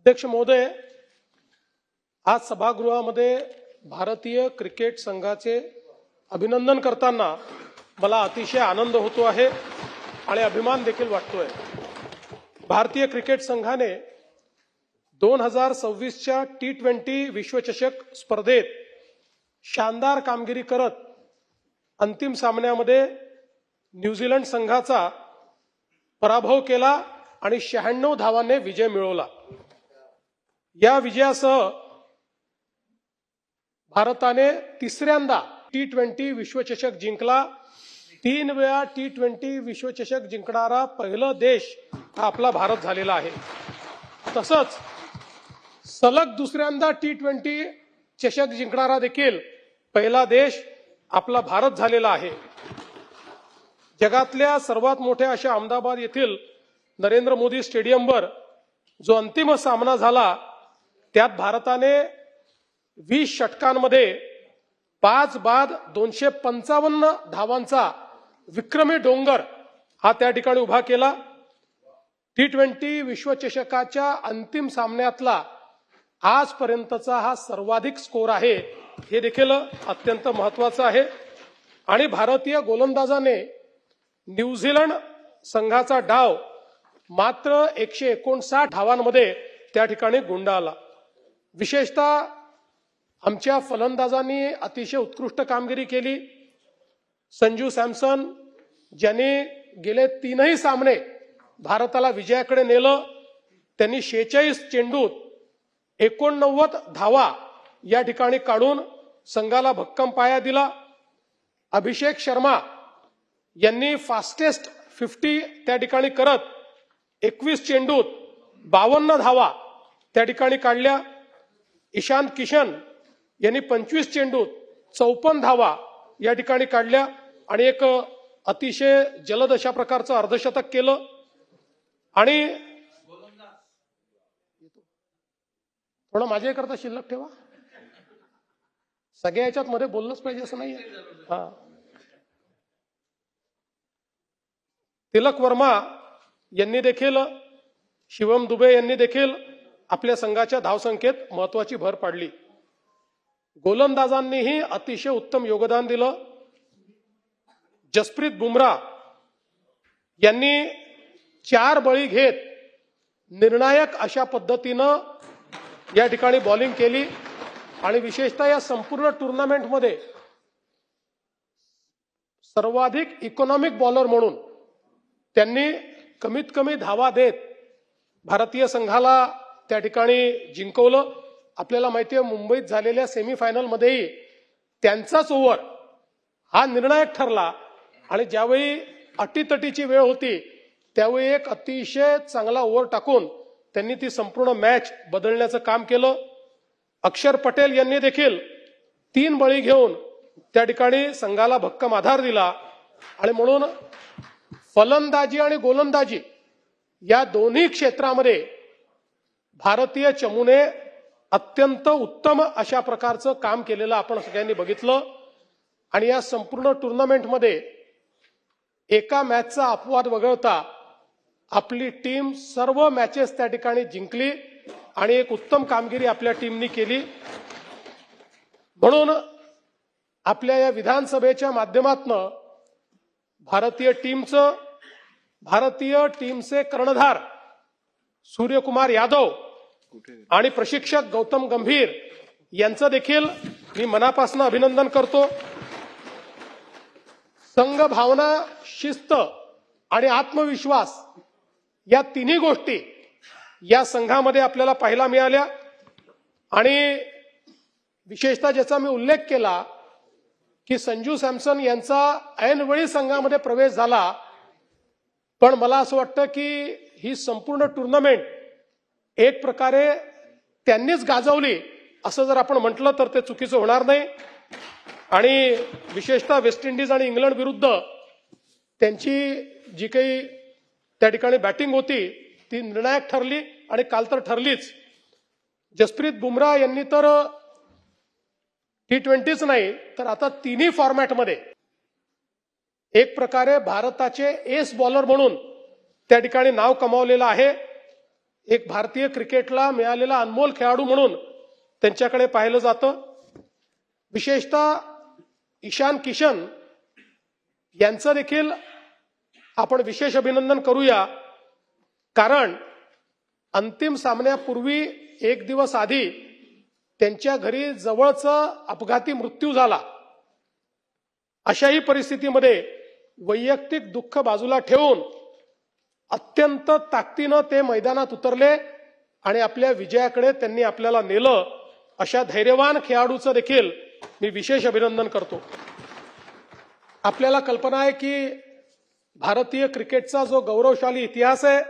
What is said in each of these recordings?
अध्यक्ष महोदय, आज सभागृहामध्ये भारतीय क्रिकेट संघाचे अभिनंदन करताना मला अतिशय आनंद होतो आहे आणि अभिमान देखील वाटतोय। भारतीय क्रिकेट संघाने 2026च्या T20 विश्वचषक स्पर्धेत शानदार कामगिरी करत अंतिम सामन्यामध्ये न्यूझीलंड संघाचा पराभव केला आणि 96 धावांनी विजय मिळवला। या विजयासह भारताने तिसऱ्यांदा T20 विश्वचषक जिंकला। 3 वेळा T20 विश्वचषक जिंकणारा पहिला देश हा आपला भारत झालेला आहे। तसंच सलग दुसऱ्यांदा T20 चषक जिंकणारा देखील पहिला देश आपला भारत झालेला आहे। जगातल्या सर्वात मोठ्या अशा अहमदाबाद येथील नरेंद्र मोदी स्टेडियमवर जो अंतिम सामना झाला त्यात भारताने 20 षटकांमध्ये 5 बाद 255 धावांचा विक्रमी डोंगर हा त्या ठिकाणी उभा केला। T20 विश्वचषकाच्या अंतिम सामन्यातला आजपर्यंतचा हा सर्वाधिक स्कोर आहे, हे देखील अत्यंत महत्त्वाचं आहे। आणि भारतीय गोलंदाजाने न्यूझीलंड संघाचा डाव मात्र 159 धावांमध्ये त्या ठिकाणी गुंडाळला। विशेषतः आमच्या फलंदाजांनी अतिशय उत्कृष्ट कामगिरी केली। संजू सॅमसन ज्यांनी गेले 3ही सामने भारताला विजयाकडे नेलं, त्यांनी 46 चेंडूत 89 धावा या ठिकाणी काढून संघाला भक्कम पाया दिला। अभिषेक शर्मा यांनी फास्टेस्ट 50 त्या ठिकाणी करत 21 चेंडूत 52 धावा त्या ठिकाणी काढल्या। ईशान किशन यांनी 25 चेंडूत 54 धावा या ठिकाणी काढल्या आणि एक अतिशय जलद अशा प्रकारचं अर्धशतक केलं। आणि थोडं माझ्याकरता शिल्लक ठेवा, सगळ्या याच्यात मध्ये बोललंच पाहिजे असं नाहीये। तिलक वर्मा यांनी देखील, शिवम दुबे यांनी देखील आपल्या संघाच्या धावसंख्येत महत्वाची भर पाडली। गोलंदाजांनीही अतिशय उत्तम योगदान दिलं। जसप्रीत बुमराह यांनी 4 बळी घेत निर्णायक अशा पद्धतीनं या ठिकाणी बॉलिंग केली आणि विशेषतः या संपूर्ण टुर्नामेंटमध्ये सर्वाधिक इकॉनॉमिक बॉलर म्हणून त्यांनी कमीत कमी धावा देत भारतीय संघाला त्या ठिकाणी जिंकवलं। आपल्याला माहिती आहे मुंबईत झालेल्या सेमीफायनलमध्येही त्यांचाच ओव्हर हा निर्णायक ठरला आणि ज्यावेळी अटीतटीची वेळ होती त्यावेळी एक अतिशय चांगला ओव्हर टाकून त्यांनी ती संपूर्ण मॅच बदलण्याचं काम केलं। अक्षर पटेल यांनी देखील 3 बळी घेऊन त्या ठिकाणी संघाला भक्कम आधार दिला आणि म्हणून फलंदाजी आणि गोलंदाजी या दोन्ही क्षेत्रामध्ये भारतीय चमूने अत्यंत उत्तम अशा प्रकारचं काम केलेलं आपण सगळ्यांनी बघितलं। आणि या संपूर्ण टुर्नामेंटमध्ये एका मॅचचा अपवाद वगळता आपली टीम सर्व मॅचेस त्या ठिकाणी जिंकली आणि एक उत्तम कामगिरी आपल्या टीमनी केली। म्हणून आपल्या या विधानसभेच्या माध्यमातून भारतीय टीमचे कर्णधार सूर्यकुमार यादव आणि प्रशिक्षक गौतम गंभीर यांचं देखील मी मनापासून अभिनंदन करतो। संघ भावना, शिस्त आणि आत्मविश्वास या तिन्ही गोष्टी या संघामध्ये आपल्याला पाहायला मिळाल्या। आणि विशेषतः ज्याचा मी उल्लेख केला की संजू सॅमसन यांचा ऐनवेळी संघामध्ये प्रवेश झाला, पण मला असं वाटतं की ही संपूर्ण टुर्नामेंट एक प्रकारे त्यांनीच गाजवली असं जर आपण म्हटलं तर ते चुकीचं होणार नाही। आणि विशेषतः वेस्ट इंडिज आणि इंग्लंड विरुद्ध त्यांची जी काही त्या ठिकाणी बॅटिंग होती ती निर्णायक ठरली आणि काल तर ठरलीच। जसप्रीत बुमराह यांनी तर T20च नाही तर आता तिन्ही फॉर्मॅटमध्ये एक प्रकारे भारताचे एस बॉलर म्हणून त्या ठिकाणी नाव कमावलेलं आहे। एक भारतीय क्रिकेटला मिळालेला अनमोल खेळाडू म्हणून त्यांच्याकडे पाहिलं जातं. विशेषतः ईशान किशन यांचं देखील आपण विशेष अभिनंदन करूया, कारण अंतिम सामन्यापूर्वी एक दिवस आधी त्यांच्या घरी जवळचं अपघाती मृत्यू झाला. अशाही परिस्थितीमध्ये वैयक्तिक दुःख बाजूला ठेवून अत्यंत ताकदीनं ते मैदानात उतरले आणि आपल्या विजयाकडे त्यांनी आपल्याला नेलं. अशा धैर्यवान खेळाडूचं देखील मी विशेष अभिनंदन करतो. आपल्याला कल्पना आहे की भारतीय क्रिकेटचा जो गौरवशाली इतिहास आहे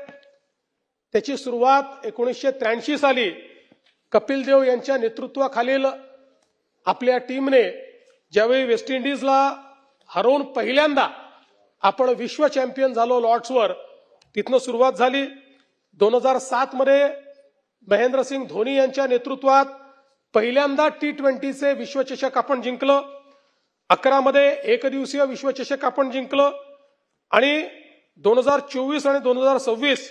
त्याची सुरुवात 1983 साली कपिल देव यांच्या नेतृत्वाखालील आपल्या टीमने ज्यावेळी वेस्ट इंडिजला हरवून पहिल्यांदा आपण विश्व चॅम्पियन झालो लॉर्ड्सवर, तिथनं सुरुवात झाली. 2007 मध्ये महेंद्रसिंग धोनी यांच्या नेतृत्वात पहिल्यांदा T20चे विश्वचषक आपण जिंकलं. 11 मध्ये एकदिवसीय विश्वचषक आपण जिंकलं आणि 2024 आणि 2026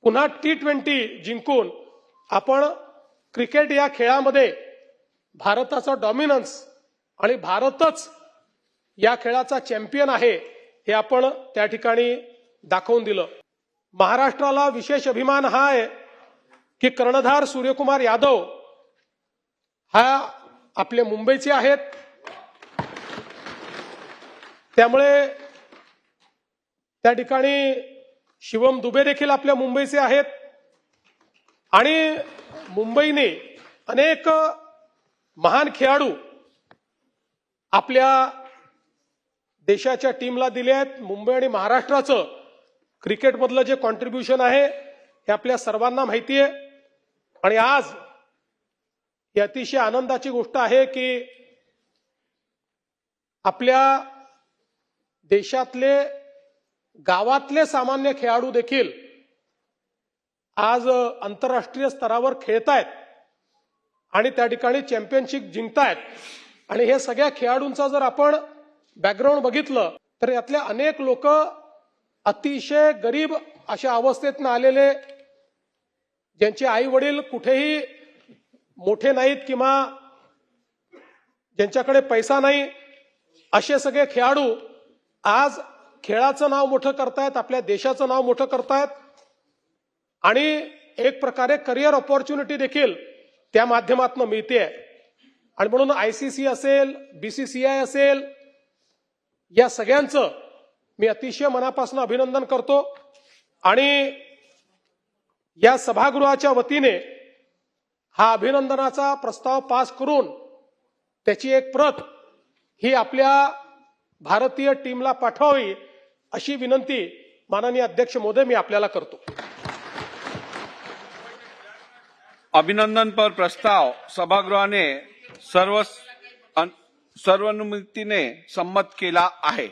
पुन्हा T20 जिंकून आपण क्रिकेट या खेळामध्ये भारताचा डॉमिनन्स आणि भारतच या खेळाचा चॅम्पियन आहे हे आपण त्या ठिकाणी दाखवून दिलं. महाराष्ट्राला विशेष अभिमान हा आहे की कर्णधार सूर्यकुमार यादव हा आपले मुंबईचे आहेत. त्यामुळे त्या ठिकाणी शिवम दुबे देखील आपल्या मुंबईचे आहेत आणि मुंबईने अनेक महान खेळाडू आपल्या देशाच्या टीमला दिले आहेत. मुंबई आणि महाराष्ट्राचं क्रिकेटमधलं जे कॉन्ट्रीब्युशन आहे हे आपल्या सर्वांना माहिती आहे. आणि आज ही अतिशय आनंदाची गोष्ट आहे की आपल्या देशातले गावातले सामान्य खेळाडू देखील आज आंतरराष्ट्रीय स्तरावर खेळतायत आणि त्या ठिकाणी चॅम्पियनशिप जिंकतायत. आणि हे सगळ्या खेळाडूंचा जर आपण बॅकग्राऊंड बघितलं तर यातले अनेक लोक अतिशय गरीब अशा अवस्थेतनं आलेले, ज्यांचे आई वडील कुठेही मोठे नाहीत किंवा ज्यांच्याकडे पैसा नाही, असे सगळे खेळाडू आज खेळाचं नाव मोठं करतायत, आपल्या देशाचं नाव मोठं करतायत आणि एक प्रकारे करिअर ऑपॉर्च्युनिटी देखील त्या माध्यमातून मिळते. आणि म्हणून ICC असेल, BCCI असेल, या सगळ्यांचं मी अतिशय मनापासून अभिनंदन करतो. आणि या सभागृहाच्या वतीने हा अभिनंदनाचा प्रस्ताव पास करून त्याची एक प्रत ही आपल्या भारतीय टीमला पाठवावी अशी विनंती माननीय अध्यक्ष महोदय मी आपल्याला करतो. अभिनंदन पर प्रस्ताव सभागृहाने सर्वानुमतीने संमत केला आहे.